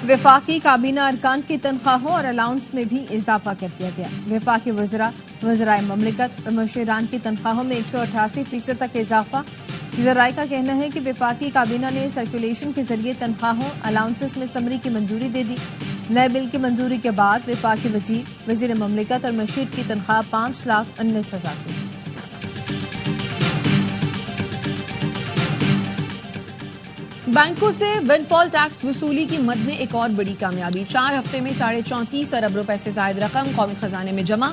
वफाकी काबीना अरकान की तनख्वाहों और अलाउंस में भी इजाफा कर दिया गया। वफाकी वज़राए ममलिकत और मुशीरान की तनख्वाहों में 188% तक इजाफा। ज़राए का कहना है कि वफाकी काबीना ने सर्कुलेशन के जरिए तनख्वाहों अलाउंसेस में समरी की मंजूरी दे दी। नए बिल की मंजूरी के बाद वफाकी वज़ीर ममलिकत और मशीर की तनख्वाह 5,19,000 की। बैंकों से विंडफॉल टैक्स वसूली की मद में एक और बड़ी कामयाबी। 4 हफ्ते में 34.5 अरब रुपए से जायद रकम कौमी खजाने में जमा।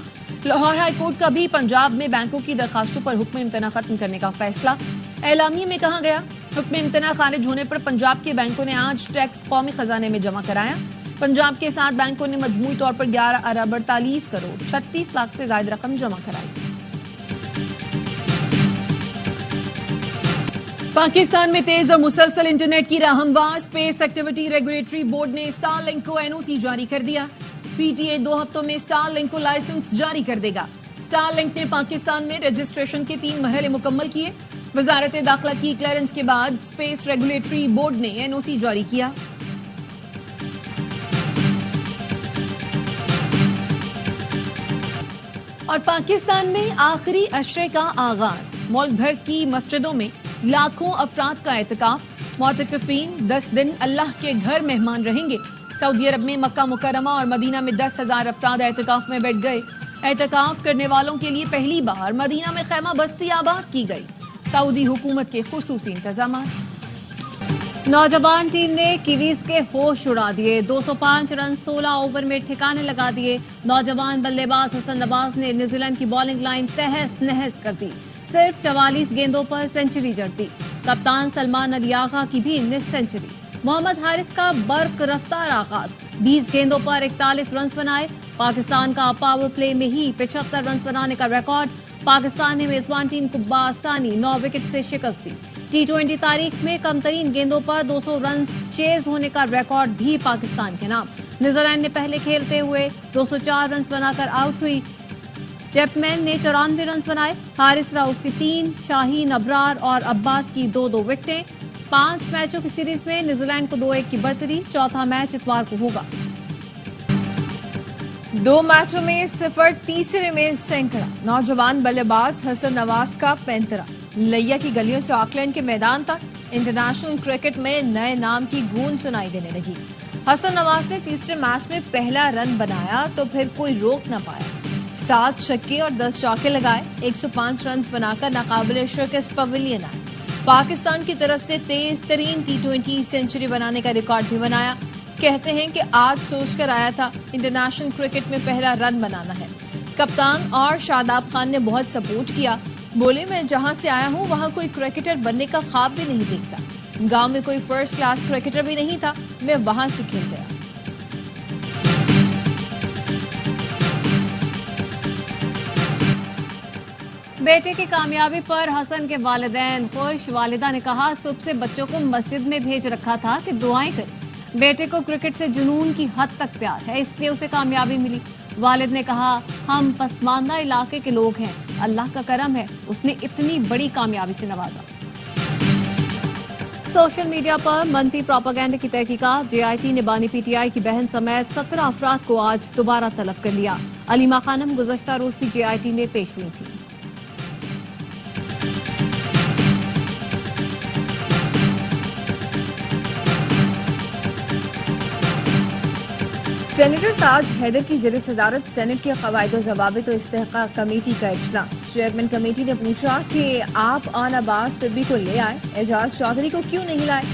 लाहौर हाई कोर्ट का भी पंजाब में बैंकों की दरखास्तों पर हुक्म इम्तना खत्म करने का फैसला। एलामिये में कहा गया, हुक्म इम्तना खारिज होने पर पंजाब के बैंकों ने आज टैक्स कौमी खजाने में जमा कराया। पंजाब के 7 बैंकों ने मजमूई तौर पर 11 अरब 48 करोड़ 36 लाख से जायद रकम जमा कराई। पाकिस्तान में तेज और मुसलसल इंटरनेट की राहमवार। स्पेस एक्टिविटी रेगुलेटरी बोर्ड ने स्टारलिंक को एनओसी जारी कर दिया। पीटीए 2 हफ्तों में स्टारलिंक को लाइसेंस जारी कर देगा। स्टारलिंक ने पाकिस्तान में रजिस्ट्रेशन के 3 मरहले मुकम्मल किए। वजारत दाखिला की क्लियरेंस के बाद स्पेस रेगुलेटरी बोर्ड ने एनओसी जारी किया। और पाकिस्तान में आखिरी अशरे का आगाज। मुल्क भर की मस्जिदों में लाखों अफराद का एहतिकाफ। मोतकफीन 10 दिन अल्लाह के घर मेहमान रहेंगे। सऊदी अरब में मक्का मुकर्रमा और मदीना में 10,000 अफराद एहतिकाफ में बैठ गए। एहतिकाफ करने वालों के लिए पहली बार मदीना में खैमा बस्ती आबाद की गई। सऊदी हुकूमत के खुसूसी इंतजाम। नौजवान टीम ने कीवीज के होश उड़ा दिए। 205 रन 16 ओवर में ठिकाने लगा दिए। नौजवान बल्लेबाज हसन नवाज ने न्यूजीलैंड की बॉलिंग लाइन तहस नहस कर दी। सिर्फ 44 गेंदों पर सेंचुरी जड़ दी। कप्तान सलमान अली आगा की भी निस सेंचुरी। मोहम्मद हारिस का बर्क रफ्तार आगाज। 20 गेंदों पर 41 रन बनाए। पाकिस्तान का पावर प्ले में ही 75 रन बनाने का रिकॉर्ड। पाकिस्तान ने मेजबान टीम को बासानी 9 विकेट से शिकस्त दी। T20 तारीख में कम तरीन गेंदों पर 200 रन चेज होने का रिकॉर्ड भी पाकिस्तान के नाम। न्यूजीलैंड ने पहले खेलते हुए 204 रन बनाकर आउट हुई। चैपमैन ने 94 रन बनाए। हारिस राउफ की 3, शाहीन अबरार और अब्बास की 2-2 विकेटें। 5 मैचों की सीरीज में न्यूजीलैंड को 2-1 की बढ़तरी। चौथा मैच इतवार को होगा। 2 मैचों में 0, तीसरे में सैंकड़ा। नौजवान बल्लेबाज हसन नवाज का 35। लैया की गलियों से ऑकलैंड के मैदान तक इंटरनेशनल क्रिकेट में नए नाम की गूंज सुनाई देने लगी। हसन नवाज ने तीसरे मैच में पहला रन बनाया तो फिर कोई रोक न पाया। 7 छक्के और 10 चौके लगाए। 105 रन बनाकर नाकाबिले शिकस्त पवेलियन आए। पाकिस्तान की तरफ से तेज तरीन T20 सेंचुरी बनाने का रिकॉर्ड भी बनाया। कहते हैं कि आज सोचकर आया था इंटरनेशनल क्रिकेट में पहला रन बनाना है। कप्तान और शादाब खान ने बहुत सपोर्ट किया। बोले, मैं जहां से आया हूं वहां कोई क्रिकेटर बनने का ख्वाब भी नहीं देखता। गांव में कोई फर्स्ट क्लास क्रिकेटर भी नहीं था, मैं वहां से खेल गया। बेटे की कामयाबी पर हसन के वालिदैन खुश। वालिदा ने कहा, सुबह से बच्चों को मस्जिद में भेज रखा था कि दुआएं करें। बेटे को क्रिकेट से जुनून की हद तक प्यार है, इसलिए उसे कामयाबी मिली। वालिद ने कहा, हम पसमानदा इलाके के लोग हैं, अल्लाह का करम है, उसने इतनी बड़ी कामयाबी से नवाजा। सोशल मीडिया पर मनफी प्रोपेगेंडा की तहकीकात। JIT ने बानी PTI की बहन समेत 17 अफराद को आज दोबारा तलब कर लिया। अलीमा खानम गुज़श्ता रोज भी JIT में पेश हुई थी। सेनेटर ताज हैदर की ज़ेर सदारत सेनेट के क़वाइद ज़वाबित और इस्तेहक़ाक़ कमेटी का इजलास। चेयरमैन कमेटी ने पूछा कि आप आन अब्बास बिबी को ले आए, एजाज चौधरी को क्यों नहीं लाए।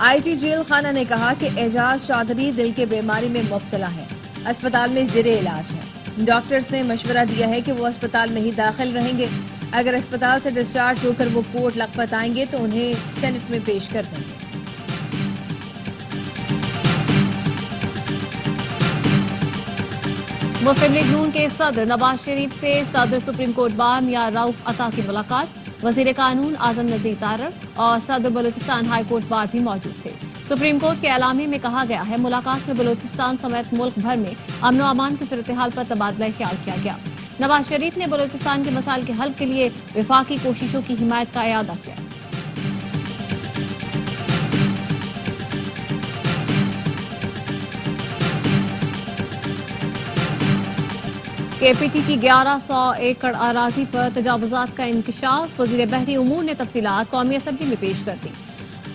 IG जेल खाना ने कहा कि एजाज चौधरी दिल की बीमारी में मुब्तला है, अस्पताल में ज़ेर इलाज है। डॉक्टर्स ने मशवरा दिया है कि वो अस्पताल में ही दाखिल रहेंगे। अगर अस्पताल से डिस्चार्ज होकर वो कोर्ट लखपत आएंगे तो उन्हें सेनेट में पेश कर देंगे। मुस्लिम लीग नून के सदर नवाज शरीफ से सदर सुप्रीम कोर्ट बार मियां रऊफ अता की मुलाकात। वजीर कानून आजम नजीर तारड़ और सदर बलूचिस्तान हाई कोर्ट बार भी मौजूद थे। सुप्रीम कोर्ट के एलामे में कहा गया है, मुलाकात में बलूचिस्तान समेत मुल्क भर में अमन व अमान की सूरत-ए-हाल पर तबादला ख्याल किया गया। नवाज शरीफ ने बलूचिस्तान के मसाइल के हल के लिए वफाकी कोशिशों की हिमायत का इयादा किया। KPT की 1100 एकड़ अराजी पर तजावुजात का इंकशाफ। वजीर बहरी उमूर ने तफसीलात कौमी असम्बली में पेश कर दी।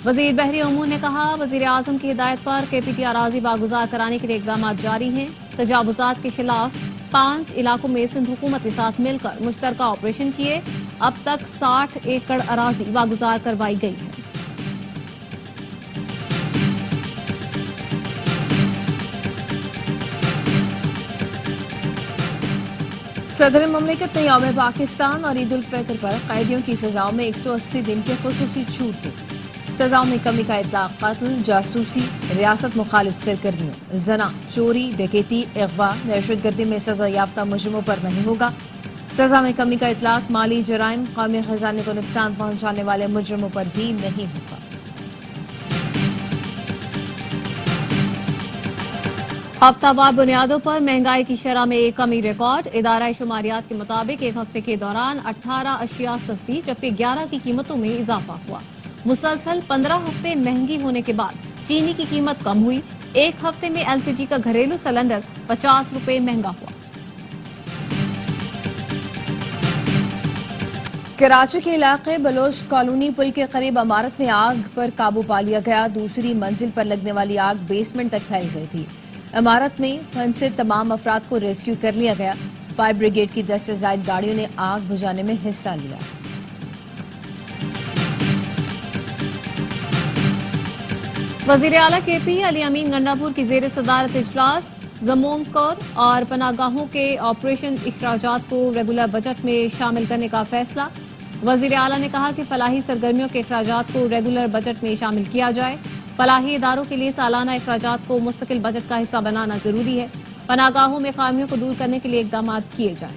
वजीर बहरी उमूर ने कहा, वजीर आजम की हिदायत पर KPT अराजी बागुजार कराने के लिए इकदाम जारी हैं। तजावुजात के खिलाफ 5 इलाकों में सिंध हुकूमत के साथ मिलकर मुश्तरका ऑपरेशन किए। अब तक 60 एकड़ अराजी बागुजार करवाई गई है। सदर ममलिकत ने यौम पाकिस्तान और ईद उल फितर पर कैदियों की सजाओं में 180 दिन की खुसूसी छूट दी। सजाओं में कमी का इतलाक कत्ल, जासूसी, रियासत मुखालिफ सरगर्मियों, जना, चोरी, डकैती, अगवा, दहशतगर्दी में सजा याफ्ता मुजरिमों पर नहीं होगा। सजा में कमी का इतलाक माली जराइम, कौमी खजाने को नुकसान पहुंचाने वाले मुजरिमों पर भी नहीं होगा। हफ्तावार बुनियादों पर महंगाई की शरह में एक कमी रिकॉर्ड। इदारा शुमारियात के मुताबिक एक हफ्ते के दौरान 18 अशिया सस्ती जबकि 11 की कीमतों में इजाफा हुआ। मुसलसल 15 हफ्ते महंगी होने के बाद चीनी की कीमत कम हुई। एक हफ्ते में LPG का घरेलू सिलेंडर 50 रुपए महंगा हुआ। कराची के इलाके बलोच कॉलोनी पुल के करीब इमारत में आग पर काबू पा लिया गया। दूसरी मंजिल पर लगने वाली आग बेसमेंट तक फैल गई थी। इमारत में फंसे तमाम अफराद को रेस्क्यू कर लिया गया। फायर ब्रिगेड की 10 से ज्यादा गाड़ियों ने आग बुझाने में हिस्सा लिया। वजीर आला KP अली अमीन गंडापुर की जेर सदारत इजलास। जमोम कर और पनागाहों के ऑपरेशन अखराजात को रेगुलर बजट में शामिल करने का फैसला। वजीर आला ने कहा कि फलाही सरगर्मियों के अखराजात को रेगुलर बजट में शामिल किया जाए। फलाही इदारों के लिए सालाना अखराजात को मुस्तकिल बजट का हिस्सा बनाना जरूरी है। पनागाहों में खामियों को दूर करने के लिए इकदाम किए जाएं।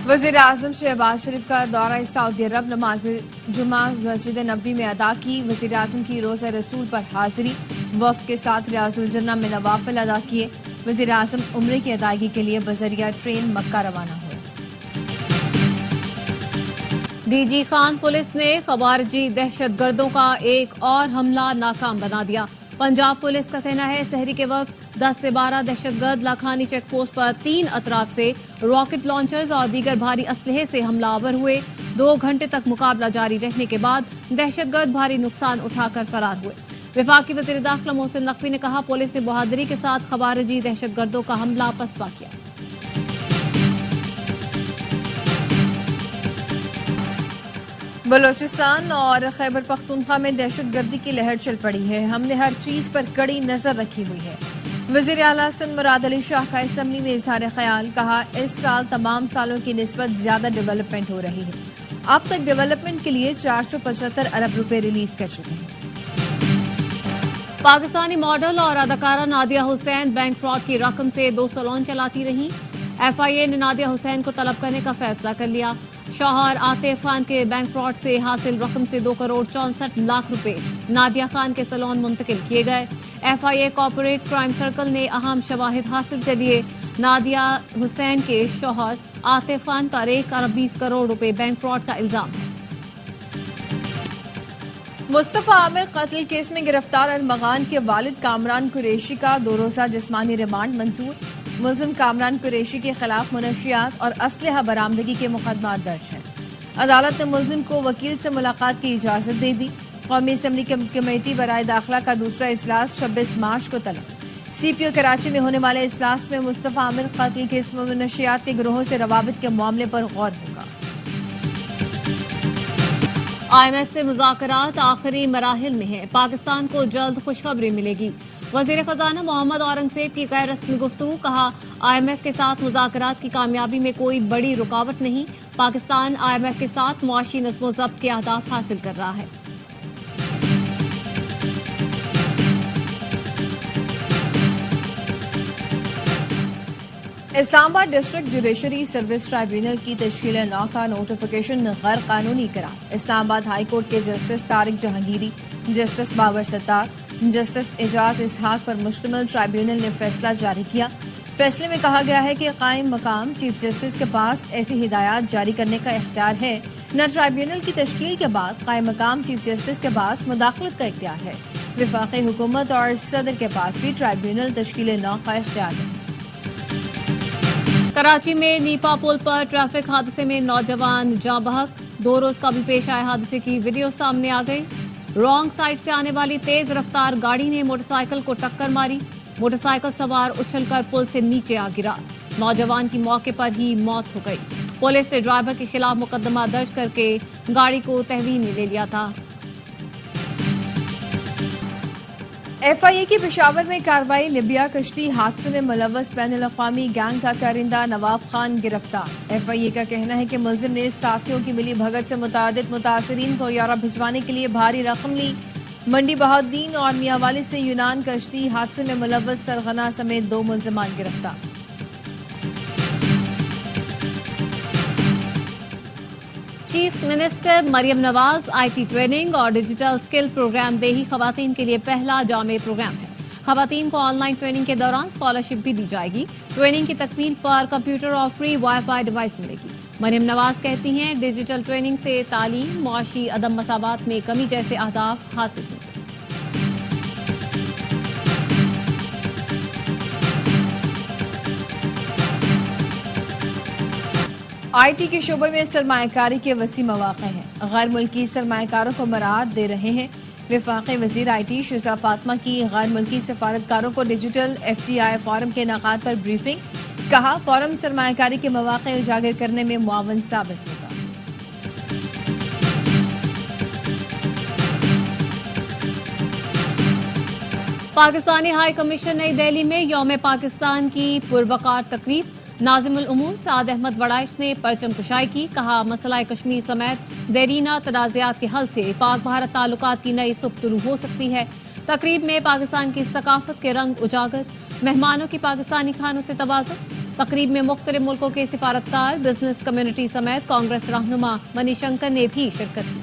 वज़ीर आज़म शहबाज शरीफ का दौरा सऊदी अरब। नमाज जुमा मस्जिद नबवी में अदा की। वज़ीर आज़म की रोज़ा रसूल पर हाजिरी। वफ़द के साथ रियाजुल जन्ना में नवाफिल अदा किए। वज़ीर आज़म उम्रे की अदायगी के लिए बजरिया ट्रेन मक्का रवाना हुए। DG खान पुलिस ने खवारजी दहशतगर्दों का एक और हमला नाकाम बना दिया। पंजाब पुलिस का कहना है सहरी के वक्त 10 से 12 दहशतगर्द लाखानी चेक पोस्ट पर 3 अतराफ से रॉकेट लॉन्चर्स और दीगर भारी असलहे से हमलावर हुए। 2 घंटे तक मुकाबला जारी रहने के बाद दहशतगर्द भारी नुकसान उठाकर फरार हुए। वफाकी वज़ीर दाखिला मोहसिन नकवी ने कहा, पुलिस ने बहादुरी के साथ खवारजी दहशतगर्दों का हमला पसपा किया। बलोचिस्तान और खैबर पख्तूनख्वा में दहशतगर्दी की लहर चल पड़ी है। हमने हर चीज पर कड़ी नजर रखी हुई है। वज़ीर आला सिंध मुराद अली शाह का असम्बली में इजहार ख्याल। कहा, इस साल तमाम सालों की निस्बत ज्यादा डेवलपमेंट हो रही है। अब तक डेवलपमेंट के लिए 475 अरब रुपए रिलीज कर चुके हैं। पाकिस्तानी मॉडल और अदाकारा नादिया हुसैन बैंक फ्रॉड की रकम से 2 सैलून चलाती रहीं। FIA ने नादिया हुसैन को तलब करने का फैसला कर लिया। शौहर आतिफ खान के बैंक फ्रॉड से हासिल रकम से 2 करोड़ 64 लाख रुपए नादिया खान के सैलून मुंतकिल किए गए। FIA कॉर्पोरेट क्राइम सर्कल ने अहम शवाहिद हासिल कर लिए। नादिया हुसैन के शौहर आतिफ खान पर 1 अरब 20 करोड़ रुपए बैंक फ्रॉड का इल्जाम है। मुस्तफा आमिर कत्ल केस में गिरफ्तार अरमगान के वालिद कामरान कुरैशी का 2 रोजा जिस्मानी रिमांड मंजूर। मुलजिम कामरान कुरैशी के खिलाफ मुनशियात और असलहा बरामदगी के मुकदमा दर्ज हैं। अदालत ने मुलजिम को वकील से मुलाकात की इजाजत दे दी। कौमी असम्बली कमेटी बराए दाखिला का दूसरा इजलास 26 मार्च को तलब। CPO कराची में होने वाले इजलास में मुस्तफा आमिर कत्ल केस में मुनशियात के गिरोहों से रवाबित के मामले पर गौर होगा। IMF से मुज़ाकरात आखिरी मराहिल में है। पाकिस्तान को जल्द खुशखबरी मिलेगी। वज़ीर खजाना मोहम्मद औरंगजेब की गैर रस्मी गुफ्तगू। कहा, IMF के साथ मुज़ाकरात की कामयाबी में कोई बड़ी रुकावट नहीं। पाकिस्तान IMF के साथ मुआशी नज़्म व ज़ब्त के अहदाफ हासिल कर रहा है। Islamabad district judiciary service tribunal की तश्कील 9 का नोटिफिकेशन गैर कानूनी करार। इस्लामाबाद हाई कोर्ट के justice Tariq Jahangiri, justice Babar Sattar, justice Ejaz Ishaq पर मुश्तमिल ट्राइब्यूनल ने फैसला जारी किया। فیصلے میں کہا گیا ہے کہ قائم مقام چیف جسٹس کے پاس ایسی ہدایات جاری کرنے کا اختیار ہے، نہ ٹرائیبیونل کی تشکیل کے بعد قائم مقام چیف جسٹس کے پاس مداخلت کا اختیار ہے۔ وفاقی حکومت اور صدر کے پاس بھی ٹرائیبیونل تشکیل نو کا اختیار ہے۔ کراچی میں نیپا پل پر ٹریفک حادثے میں نوجوان جاں بحق، 2 روز قبل پیش آئے حادثے کی ویڈیو سامنے آ گئی۔ رانگ سائڈ سے آنے والی تیز رفتار گاڑی نے موٹر سائیکل کو ٹکر ماری، موٹر سائیکل سوار اچھل کر پل سے نیچے آ گرا، نوجوان کی موقع پر ہی موت ہو گئی۔ پولیس نے ڈرائیور کے خلاف مقدمہ درج کر کے گاڑی کو تحویل میں لے لیا تھا۔ ایف آئی اے کی پشاور میں کارروائی، لیبیا کشتی حادثے میں ملوث بین الاقوامی گینگ کا کارندہ نواب خان گرفتار۔ ایف آئی اے کا کہنا ہے کہ ملزم نے ساتھیوں کی ملی بھگت سے متعدد متاثرین کو یورپ بھجوانے کے لیے بھاری رقم لی۔ منڈی بہاؤالدین اور میاں والی سے یونان کشتی حادثے میں ملوث سرغنہ سمیت 2 ملزمان گرفتار۔ Chief minister Maryam Nawaz I T training اور ڈیجیٹل سکل پروگرام دیہی خواتین کے لیے پہلا جامع پروگرام ہے۔ خواتین کو آن لائن ٹریننگ کے دوران اسکالرشپ بھی دی جائے گی۔ ٹریننگ کی تکمیل پر کمپیوٹر اور فری وائی فائی ڈیوائس ملے گی۔ مریم نواز کہتی ہیں ڈیجیٹل ٹریننگ سے تعلیم، معاشی عدم مساوات میں کمی جیسے اہداف حاصل ہوں۔ آئی ٹی کے شعبے میں سرمایہ کاری کے وسیع مواقع ہیں، غیر ملکی سرمایہ کاروں کو مراعات دے رہے ہیں۔ وفاقی وزیر آئی ٹی شیزہ فاطمہ کی غیر ملکی سفارتکاروں کو digital F T I forum کے انعقاد پر بریفنگ، کہا فورم سرمایہ کاری کے مواقع اجاگر کرنے میں معاون ثابت ہوگا۔ پاکستانی ہائی کمیشن نئی دہلی میں یوم پاکستان کی پروقار تقریب، ناظم الامور سعد احمد وڑائش نے پرچم کشائی کی، کہا مسئلہ کشمیر سمیت دیرینہ تنازعات کے حل سے پاک بھارت تعلقات کی نئی صبح طلوع ہو سکتی ہے۔ تقریب میں پاکستان کی ثقافت کے رنگ اجاگر، مہمانوں کی پاکستانی کھانوں سے توازن۔ تقریب میں مختلف ملکوں کے سفارتکار، بزنس کمیونٹی سمیت کانگریس رہنما منی شنکر نے بھی شرکت کی۔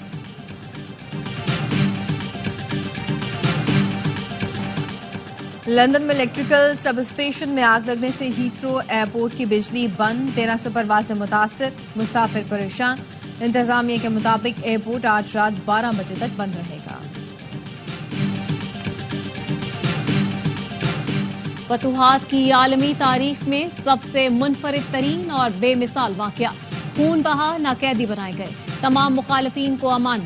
لندن میں الیکٹریکل سب اسٹیشن میں آگ لگنے سے ہیتھرو ایئرپورٹ کی بجلی بند، 1300 پروازیں متاثر، مسافر پریشان۔ انتظامیہ کے مطابق ایئرپورٹ آج رات 12 بجے تک بند رہے گا۔ فتوحات کی عالمی تاریخ میں سب سے منفرد ترین اور بے مثال واقعہ، خون بہا نہ قیدی بنائے گئے، تمام مخالفین کو امان،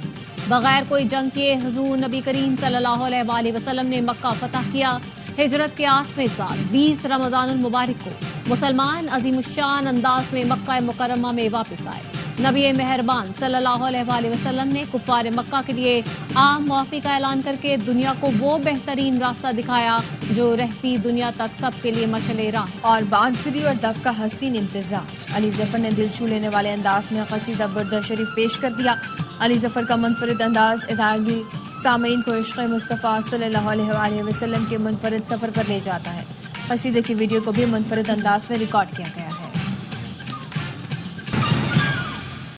بغیر کوئی جنگ کیے حضور نبی کریم صلی اللہ علیہ وآلہ وسلم نے مکہ فتح کیا۔ ہجرت کے 8ویں سال 20 رمضان المبارک کو مسلمان عظیم الشان انداز میں مکہ مکرمہ میں واپس آئے۔ نبی مہربان صلی اللہ علیہ وآلہ وسلم نے کفار مکہ کے لیے عام معافی کا اعلان کر کے دنیا کو وہ بہترین راستہ دکھایا جو رہتی دنیا تک سب کے لیے مشعل راہ۔ اور بانسری اور دف کا حسین امتزاج، علی ظفر نے دل چھو لینے والے انداز میں قصیدہ برد شریف پیش کر دیا۔ علی ظفر کا منفرد انداز ادائیگی سامعین کو عشق مصطفیٰ صلی اللہ علیہ وآلہ وسلم کے منفرد سفر پر لے جاتا ہے۔ قصیدے کی ویڈیو کو بھی منفرد انداز میں ریکارڈ کیا گیا۔